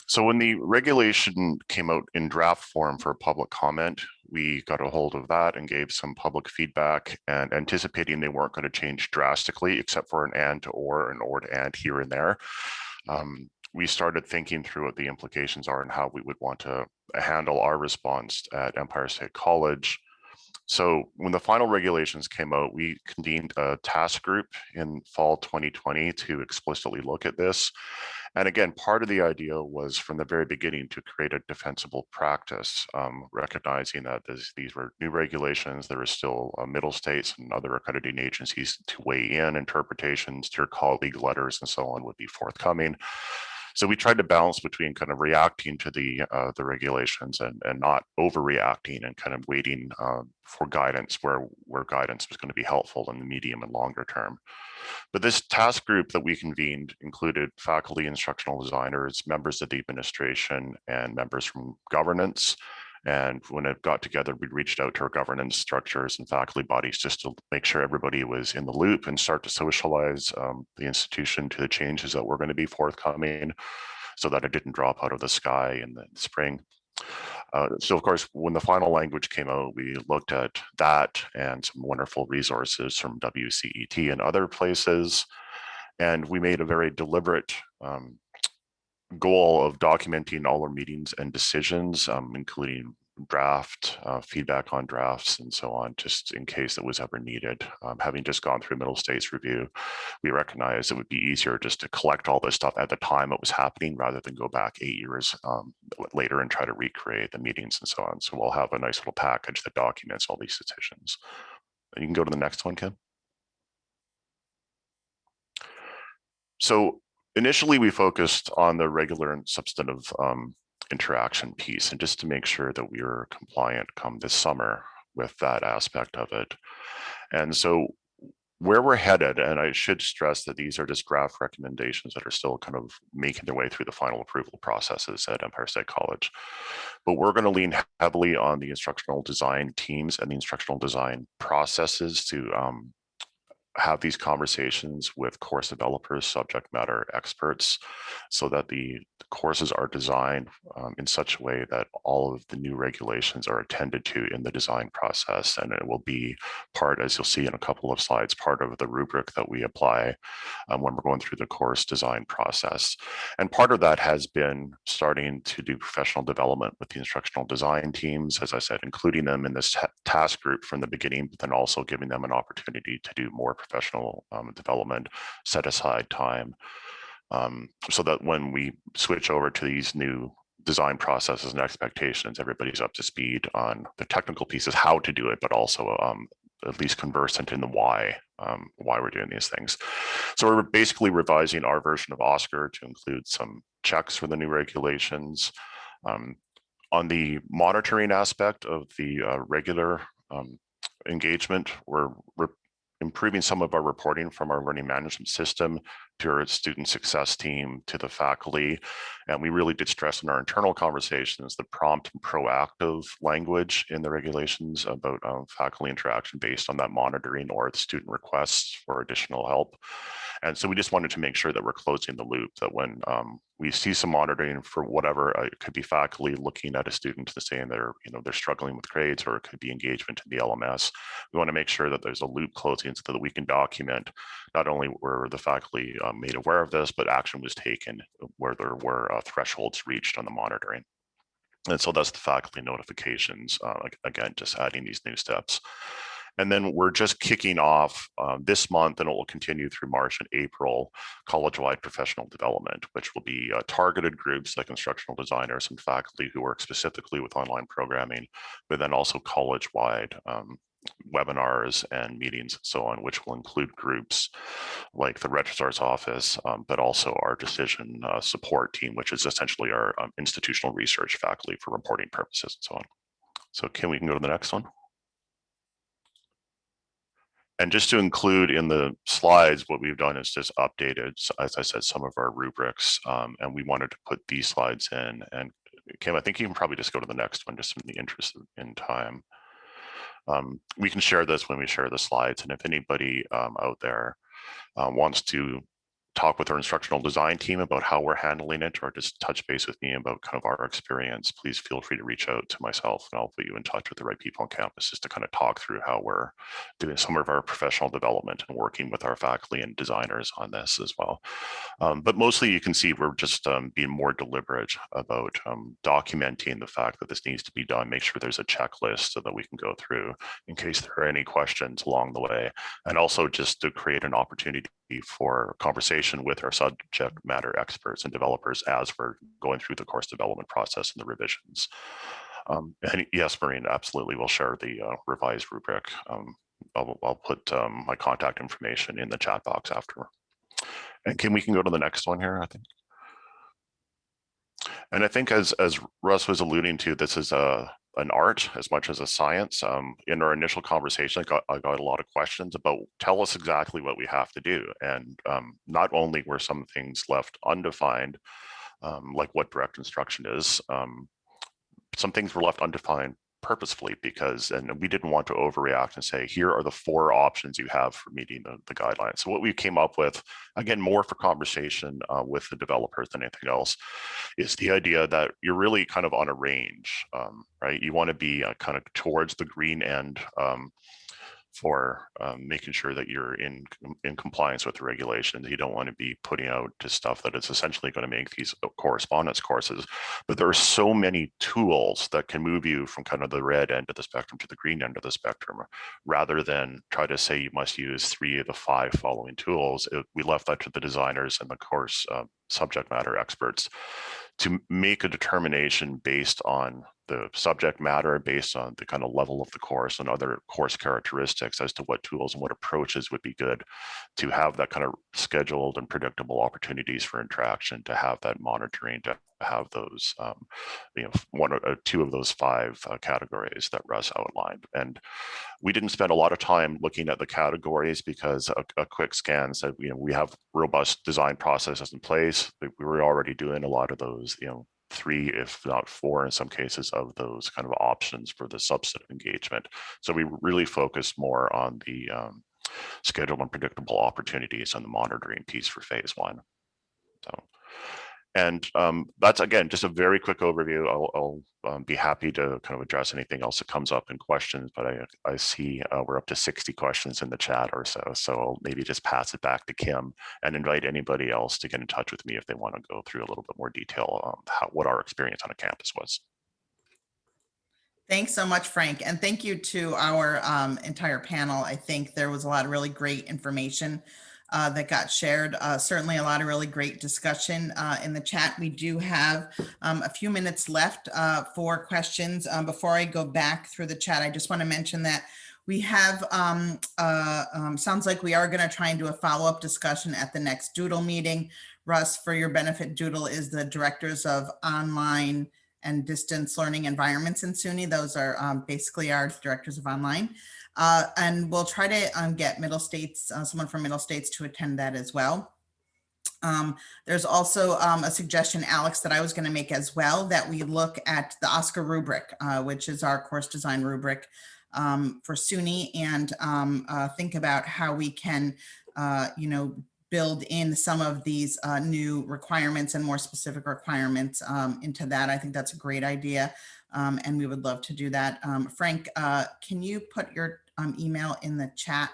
So when the regulation came out in draft form for public comment, we got a hold of that and gave some public feedback, and anticipating they weren't going to change drastically, except for an and to or to and here and there. We started thinking through what the implications are and how we would want to handle our response at Empire State College. So when the final regulations came out, we convened a task group in fall 2020 to explicitly look at this. And again, part of the idea was from the very beginning to create a defensible practice, recognizing that these were new regulations. There were still middle states and other accrediting agencies to weigh in. Interpretations to your colleague letters and so on would be forthcoming. So we tried to balance between kind of reacting to the regulations and not overreacting, and kind of waiting for guidance where guidance was going to be helpful in the medium and longer term. But this task group that we convened included faculty, instructional designers, members of the administration, and members from governance. And when it got together, we reached out to our governance structures and faculty bodies just to make sure everybody was in the loop and start to socialize the institution to the changes that were going to be forthcoming, so that it didn't drop out of the sky in the spring. So of course, when the final language came out, we looked at that and some wonderful resources from WCET and other places. And we made a very deliberate goal of documenting all our meetings and decisions, including draft, feedback on drafts, and so on, just in case it was ever needed. Having just gone through middle states review, we recognized it would be easier just to collect all this stuff at the time it was happening, rather than go back 8 years later and try to recreate the meetings and so on. So we'll have a nice little package that documents all these decisions. And you can go to the next one, Kim. So initially, we focused on the regular and substantive interaction piece, and just to make sure that we are compliant come this summer with that aspect of it. And so where we're headed, and I should stress that these are just draft recommendations that are still kind of making their way through the final approval processes at Empire State College. But we're going to lean heavily on the instructional design teams and the instructional design processes to have these conversations with course developers, subject matter experts, so that the courses are designed in such a way that all of the new regulations are attended to in the design process. And it will be part, as you'll see in a couple of slides, part of the rubric that we apply when we're going through the course design process. And part of that has been starting to do professional development with the instructional design teams, as I said, including them in this task group from the beginning, but then also giving them an opportunity to do more professional development, set aside time, so that when we switch over to these new design processes and expectations, everybody's up to speed on the technical pieces, how to do it, but also at least conversant in the why we're doing these things. So we're basically revising our version of OSCAR to include some checks for the new regulations. On the monitoring aspect of the regular engagement, we're improving some of our reporting from our learning management system to our student success team to the faculty. And we really did stress in our internal conversations the prompt and proactive language in the regulations about faculty interaction based on that monitoring or the student requests for additional help. And so we just wanted to make sure that we're closing the loop, that when we see some monitoring for whatever, it could be faculty looking at a student to saying they're struggling with grades, or it could be engagement in the LMS. We want to make sure that there's a loop closing so that we can document not only were the faculty made aware of this, but action was taken where there were thresholds reached on the monitoring. And so that's the faculty notifications, again, just adding these new steps. And then we're just kicking off this month, and it will continue through March and April, college-wide professional development, which will be targeted groups like instructional designers and faculty who work specifically with online programming, but then also college-wide webinars and meetings and so on, which will include groups like the registrar's office, but also our decision support team, which is essentially our institutional research faculty for reporting purposes and so on. So we can go to the next one. And just to include in the slides, what we've done is just updated, as I said, some of our rubrics, and we wanted to put these slides in. And Kim, I think you can probably just go to the next one, just in the interest in time. We can share this when we share the slides, and if anybody out there wants to talk with our instructional design team about how we're handling it, or just touch base with me about kind of our experience, please feel free to reach out to myself, and I'll put you in touch with the right people on campus just to kind of talk through how we're doing some of our professional development and working with our faculty and designers on this as well. But mostly you can see we're just being more deliberate about documenting the fact that this needs to be done, make sure there's a checklist so that we can go through in case there are any questions along the way, and also just to create an opportunity for conversation with our subject matter experts and developers as we're going through the course development process and the revisions. And yes, Maureen, absolutely, we'll share the revised rubric. I'll put my contact information in the chat box after. And we can go to the next one here, I think. And I think as Russ was alluding to, this is an art as much as a science. In our initial conversation, I got a lot of questions about, tell us exactly what we have to do. And not only were some things left undefined, like what direct instruction is, some things were left undefined purposefully and we didn't want to overreact and say, here are the 4 options you have for meeting the guidelines. So what we came up with, again, more for conversation with the developers than anything else, is the idea that you're really kind of on a range, right? You want to be kind of towards the green end for making sure that you're in compliance with the regulations. You don't want to be putting out to stuff that is essentially going to make these correspondence courses. But there are so many tools that can move you from kind of the red end of the spectrum to the green end of the spectrum, rather than try to say you must use 3 of the 5 following tools. We left that to the designers and the course subject matter experts to make a determination based on the subject matter based on the kind of level of the course and other course characteristics as to what tools and what approaches would be good to have that kind of scheduled and predictable opportunities for interaction, to have that monitoring, to have those, one or two of those five categories that Russ outlined. And we didn't spend a lot of time looking at the categories because a quick scan said, we have robust design processes in place. We were already doing a lot of those, 3, if not 4 in some cases, of those kind of options for the substantive engagement. So we really focused more on the scheduled and predictable opportunities and the monitoring piece for phase 1. So, and that's, again, just a very quick overview. I'll be happy to kind of address anything else that comes up in questions, but I see we're up to 60 questions in the chat or so. So I'll maybe just pass it back to Kim and invite anybody else to get in touch with me if they want to go through a little bit more detail on what our experience on a campus was. Thanks so much, Frank. And thank you to our entire panel. I think there was a lot of really great information that got shared. Certainly a lot of really great discussion in the chat. We do have a few minutes left for questions. Before I go back through the chat, I just want to mention that we have, sounds like we are going to try and do a follow-up discussion at the next Doodle meeting. Russ, for your benefit, Doodle is the directors of online and distance learning environments in SUNY. Those are basically our directors of online. And we'll try to get Middle States, someone from Middle States to attend that as well. There's also a suggestion, Alex, that I was going to make as well, that we look at the Oscar rubric, which is our course design rubric for SUNY, and think about how we can, build in some of these new requirements and more specific requirements into that. I think that's a great idea. And we would love to do that. Frank, can you put your email in the chat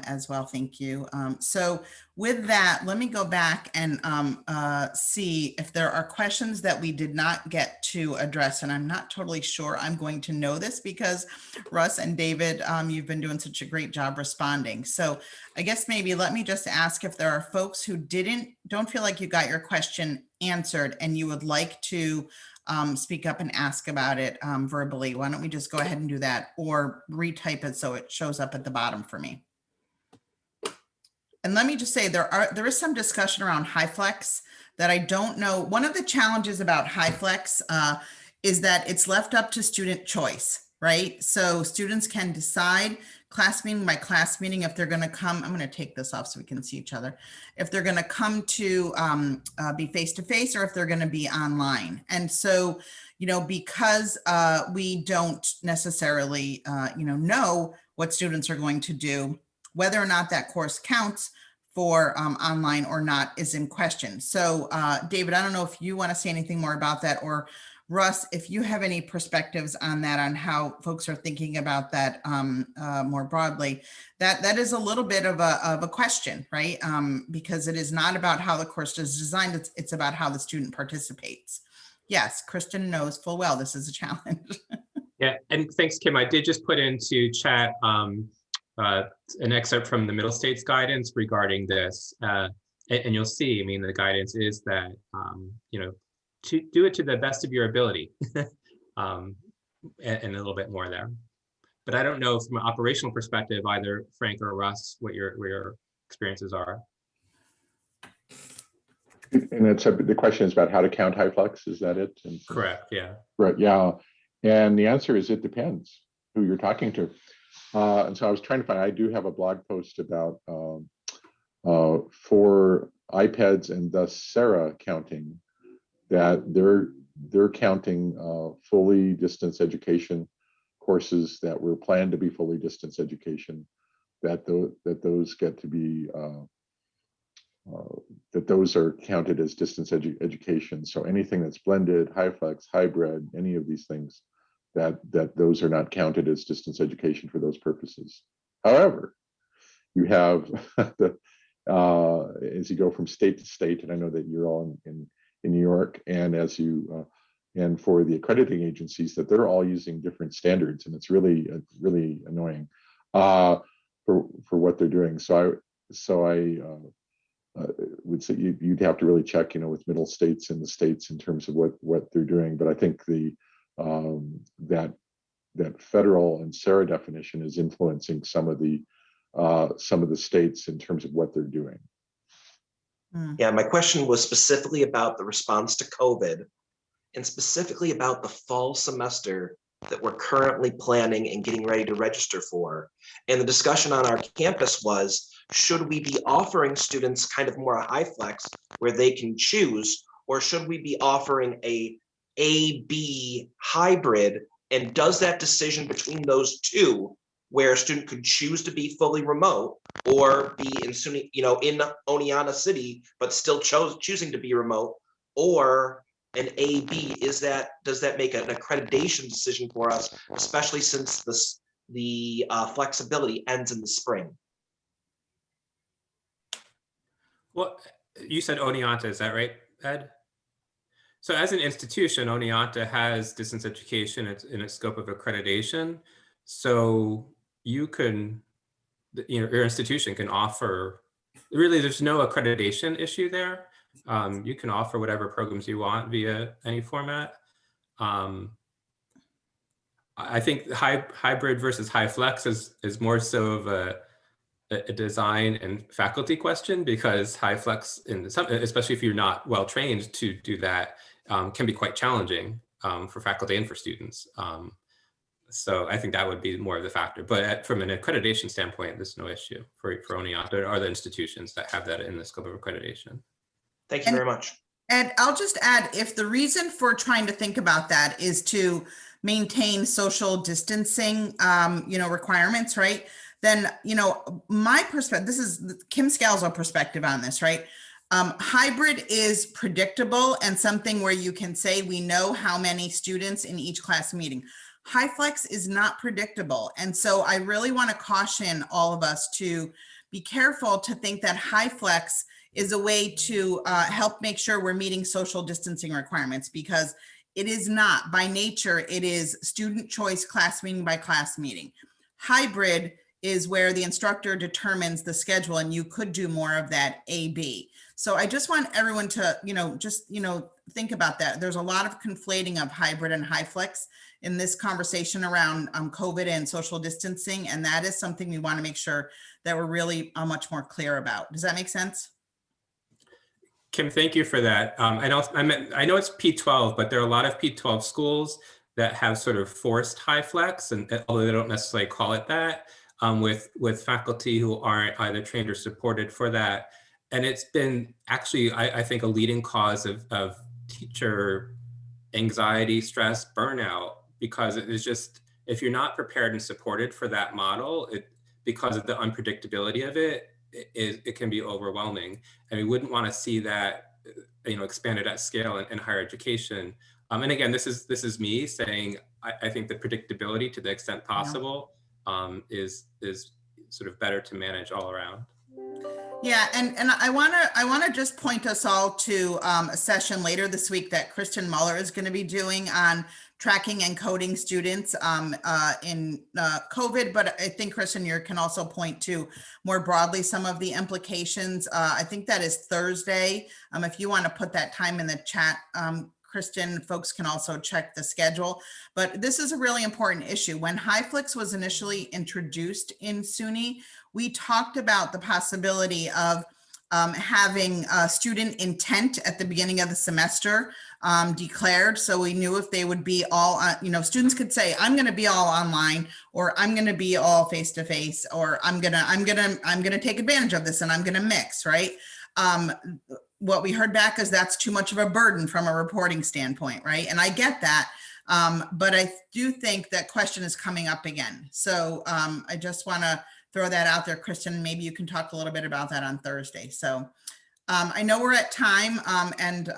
as well? Thank you. So with that, let me go back and see if there are questions that we did not get to address. And I'm not totally sure I'm going to know this because Russ and David, you've been doing such a great job responding. So I guess maybe let me just ask if there are folks who don't feel like you got your question answered and you would like to speak up and ask about it verbally. Why don't we just go ahead and do that, or retype it so it shows up at the bottom for me. And let me just say there is some discussion around HyFlex that I don't know. One of the challenges about HyFlex is that it's left up to student choice, right? So students can decide class meeting by class meeting if they're going to come. I'm going to take this off so we can see each other. If they're going to come to be face-to-face or if they're going to be online. And so, because we don't necessarily, know what students are going to do, whether or not that course counts for online or not is in question. So David, I don't know if you want to say anything more about that, or Russ, if you have any perspectives on that, on how folks are thinking about that more broadly. That is a little bit of a question, right? Because it is not about how the course is designed, it's about how the student participates. Yes, Kristen knows full well this is a challenge. Yeah, and thanks, Kim. I did just put into chat an excerpt from the Middle States guidance regarding this, and you'll see, the guidance is that, to do it to the best of your ability, and a little bit more there. But I don't know from an operational perspective, either Frank or Russ, what your experiences are. And it's the question is about how to count HyFlex, is that it? Correct, yeah. Right, yeah. And the answer is it depends who you're talking to. And so I was trying to find, I do have a blog post about for iPads and thus Sarah counting, that they're counting fully distance education courses that were planned to be fully distance education, that those get to be, that those are counted as distance education. So anything that's blended, HyFlex, hybrid, any of these things, that those are not counted as distance education for those purposes. However, you have as you go from state to state, and I know that you're all in New York, and as you and for the accrediting agencies, that they're all using different standards, and it's really annoying for what they're doing. So I would say you'd have to really check, with Middle States and the states in terms of what they're doing. But I think the that federal and SARA definition is influencing some of the states in terms of what they're doing. Yeah, my question was specifically about the response to COVID and specifically about the fall semester that we're currently planning and getting ready to register for. And the discussion on our campus was, should we be offering students kind of more a high flex where they can choose, or should we be offering a A-B hybrid? And does that decision between those two, where a student could choose to be fully remote or be in SUNY, in Oneonta City, but still choosing to be remote, or an A-B, does that make an accreditation decision for us, especially since the flexibility ends in the spring? Well, you said Oneonta, is that right, Ed? So as an institution, Oneonta has distance education in its scope of accreditation. So you can, your institution can offer, really there's no accreditation issue there. You can offer whatever programs you want via any format. I think hybrid versus high flex is more so of a design and faculty question, because high flex, especially if you're not well trained to do that, can be quite challenging for faculty and for students. So I think that would be more of the factor. But from an accreditation standpoint, there's no issue for Oneonta or other institutions that have that in the scope of accreditation. Thank you very much. And I'll just add, if the reason for trying to think about that is to maintain social distancing, requirements, right? Then, my perspective, this is Kim Scalzo perspective on this, right? Hybrid is predictable and something where you can say, we know how many students in each class meeting. High flex is not predictable. And so I really want to caution all of us to be careful to think that high flex is a way to help make sure we're meeting social distancing requirements, because it is not. By nature, it is student choice, class meeting by class meeting. Hybrid is where the instructor determines the schedule, and you could do more of that A-B. So I just want everyone to, think about that. There's a lot of conflating of hybrid and high flex in this conversation around COVID and social distancing. And that is something we want to make sure that we're really much more clear about. Does that make sense? Kim, thank you for that. I know it's P12, but there are a lot of P12 schools that have sort of forced high flex, and although they don't necessarily call it that, with faculty who aren't either trained or supported for that. And it's been actually, I think, a leading cause of teacher anxiety, stress, burnout, because it is just, if you're not prepared and supported for that model, because of the unpredictability of it, it can be overwhelming. And we wouldn't want to see that, expanded at scale in higher education. And again, this is me saying, I think the predictability, to the extent possible, is sort of better to manage all around. Yeah, and I want to just point us all to a session later this week that Kristen Muller is going to be doing on tracking and coding students in COVID. But I think, Kristen, you can also point to more broadly some of the implications. I think that is Thursday. If you want to put that time in the chat, Kristen, folks can also check the schedule. But this is a really important issue. When HighFlex was initially introduced in SUNY, we talked about the possibility of having student intent at the beginning of the semester declared. So we knew if they would be all, students could say, I'm going to be all online, or I'm going to be all face-to-face, or I'm going to take advantage of this and I'm going to mix, right? What we heard back is that's too much of a burden from a reporting standpoint, right? And I get that, but I do think that question is coming up again. So I just want to throw that out there, Kristen. Maybe you can talk a little bit about that on Thursday. So I know we're at time and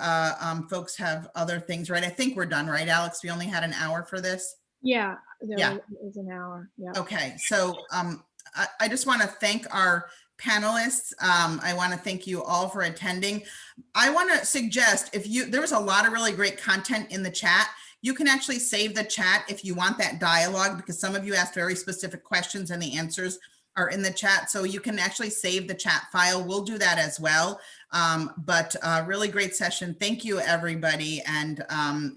folks have other things, right? I think we're done, right, Alex? We only had an hour for this. Yeah, there is an hour. Yeah. Okay, so I just want to thank our panelists. I want to thank you all for attending. I want to suggest, there was a lot of really great content in the chat. You can actually save the chat if you want that dialogue, because some of you asked very specific questions and the answers are in the chat. So you can actually save the chat file. We'll do that as well. But really great session. Thank you, everybody, and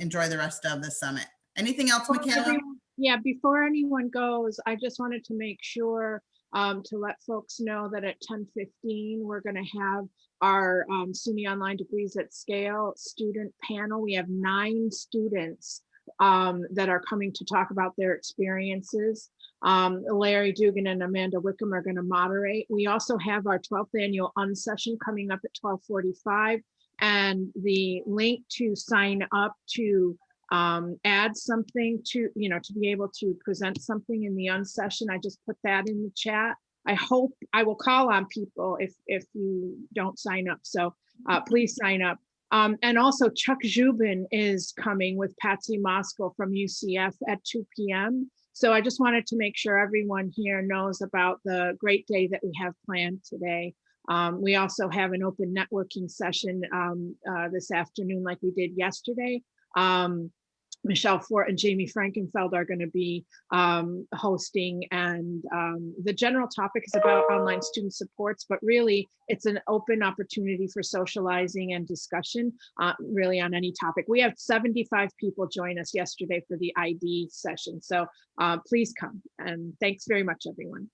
enjoy the rest of the summit. Anything else, Michaela? Yeah, before anyone goes, I just wanted to make sure to let folks know that at 10:15, we're going to have our SUNY Online Degrees at Scale student panel. We have 9 students that are coming to talk about their experiences. Larry Dugan and Amanda Wickham are going to moderate. We also have our 12th annual unsession coming up at 12:45, and the link to sign up to add something to, to be able to present something in the unsession. I just put that in the chat. I hope I will call on people if you don't sign up. So please sign up. And also Chuck Zubin is coming with Patsy Moskal from UCF at 2 p.m. So I just wanted to make sure everyone here knows about the great day that we have planned today. We also have an open networking session this afternoon like we did yesterday. Michelle Fort and Jamie Frankenfeld are going to be hosting, and the general topic is about online student supports, but really it's an open opportunity for socializing and discussion really on any topic. We had 75 people join us yesterday for the ID session, so please come, and thanks very much, everyone.